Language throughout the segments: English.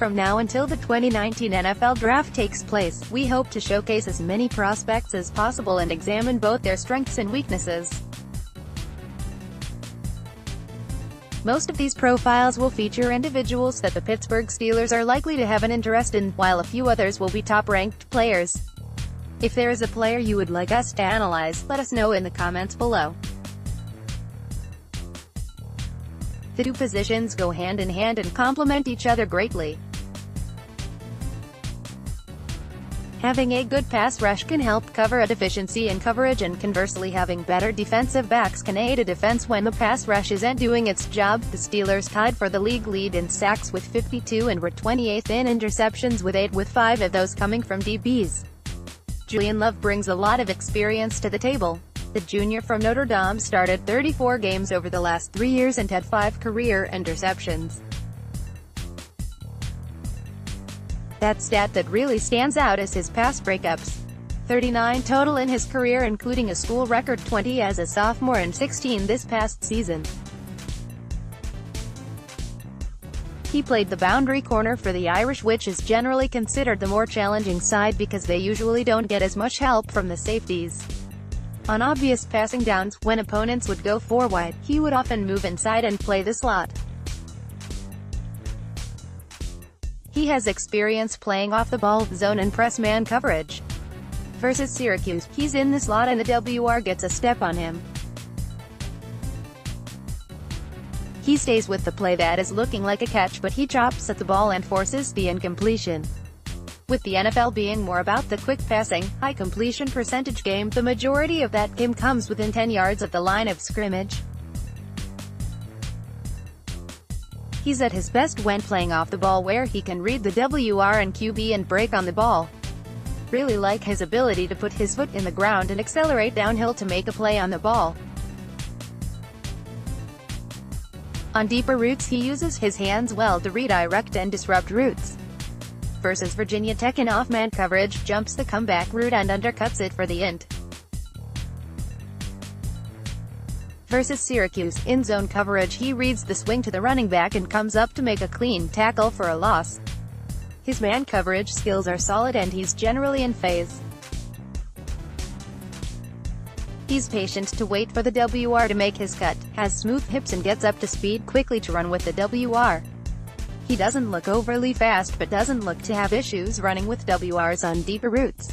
from now until the 2019 NFL Draft takes place, we hope to showcase as many prospects as possible and examine both their strengths and weaknesses. Most of these profiles will feature individuals that the Pittsburgh Steelers are likely to have an interest in, while a few others will be top-ranked players. If there is a player you would like us to analyze, let us know in the comments below. The two positions go hand in hand and complement each other greatly. Having a good pass rush can help cover a deficiency in coverage, and conversely having better defensive backs can aid a defense when the pass rush isn't doing its job. The Steelers tied for the league lead in sacks with 52 and were 28th in interceptions with 8, with 5 of those coming from DBs. Julian Love brings a lot of experience to the table. The junior from Notre Dame started 34 games over the last 3 years and had 5 career interceptions. That stat that really stands out is his pass breakups. 39 total in his career, including a school record 20 as a sophomore and 16 this past season. He played the boundary corner for the Irish, which is generally considered the more challenging side because they usually don't get as much help from the safeties. On obvious passing downs, when opponents would go 4 wide, he would often move inside and play the slot. He has experience playing off the ball, zone and press man coverage. Versus Syracuse, he's in the slot and the WR gets a step on him. He stays with the play that is looking like a catch, but he chops at the ball and forces the incompletion. With the NFL being more about the quick passing, high completion percentage game, the majority of that game comes within 10 yards of the line of scrimmage. He's at his best when playing off the ball, where he can read the WR and QB and break on the ball. Really like his ability to put his foot in the ground and accelerate downhill to make a play on the ball. On deeper routes he uses his hands well to redirect and disrupt routes. Versus Virginia Tech in off-man coverage, jumps the comeback route and undercuts it for the int. Versus Syracuse, in zone coverage he reads the swing to the running back and comes up to make a clean tackle for a loss. His man coverage skills are solid and he's generally in phase. He's patient to wait for the WR to make his cut, has smooth hips and gets up to speed quickly to run with the WR. He doesn't look overly fast but doesn't look to have issues running with WRs on deeper routes.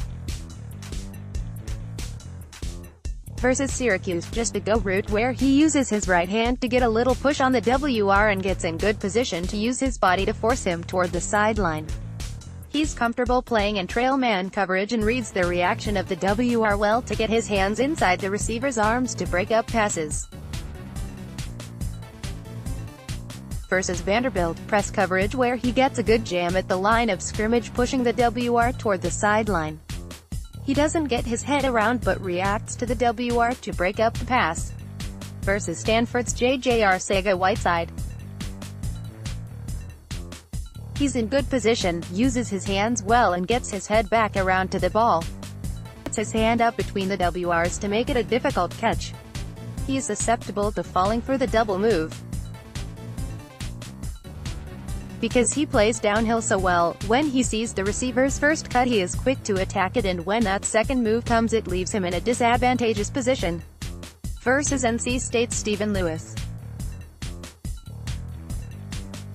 Versus Syracuse, just a go route where he uses his right hand to get a little push on the WR and gets in good position to use his body to force him toward the sideline. He's comfortable playing in trail man coverage and reads the reaction of the WR well to get his hands inside the receiver's arms to break up passes. Versus Vanderbilt, press coverage where he gets a good jam at the line of scrimmage pushing the WR toward the sideline. He doesn't get his head around but reacts to the WR to break up the pass. Versus Stanford's J.J. Arcega-Whiteside. He's in good position, uses his hands well and gets his head back around to the ball. Puts his hand up between the WRs to make it a difficult catch. He is susceptible to falling for the double move. Because he plays downhill so well, when he sees the receiver's first cut he is quick to attack it, and when that second move comes it leaves him in a disadvantageous position. Versus NC State's Stephen Lewis.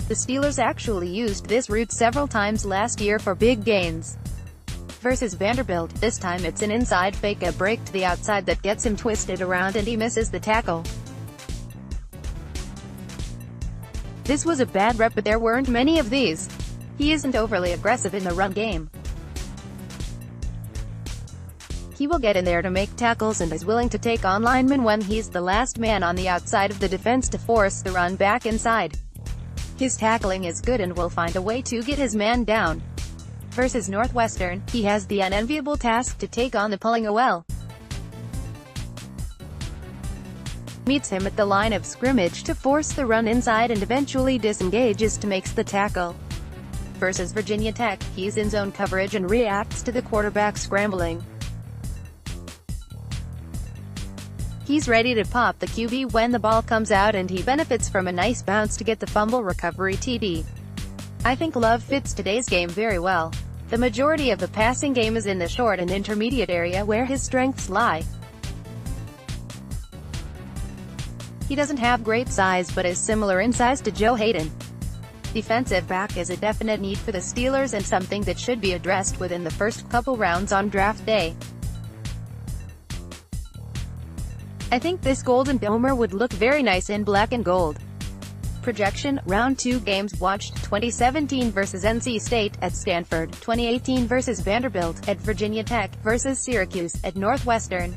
The Steelers actually used this route several times last year for big gains. Versus Vanderbilt, this time it's an inside fake, a break to the outside that gets him twisted around and he misses the tackle. This was a bad rep but there weren't many of these. He isn't overly aggressive in the run game. He will get in there to make tackles and is willing to take on linemen when he's the last man on the outside of the defense to force the run back inside. His tackling is good and will find a way to get his man down. Versus Northwestern, he has the unenviable task to take on the pulling OL. Meets him at the line of scrimmage to force the run inside and eventually disengages to make the tackle. Versus Virginia Tech, he's in zone coverage and reacts to the quarterback scrambling. He's ready to pop the QB when the ball comes out and he benefits from a nice bounce to get the fumble recovery TD. I think Love fits today's game very well. The majority of the passing game is in the short and intermediate area where his strengths lie. He doesn't have great size but is similar in size to Joe Hayden. Defensive back is a definite need for the Steelers and something that should be addressed within the first couple rounds on draft day. I think this golden domer would look very nice in black and gold. Projection: Round 2 games watched, 2017 vs NC State, at Stanford, 2018 vs Vanderbilt, at Virginia Tech, vs Syracuse, at Northwestern.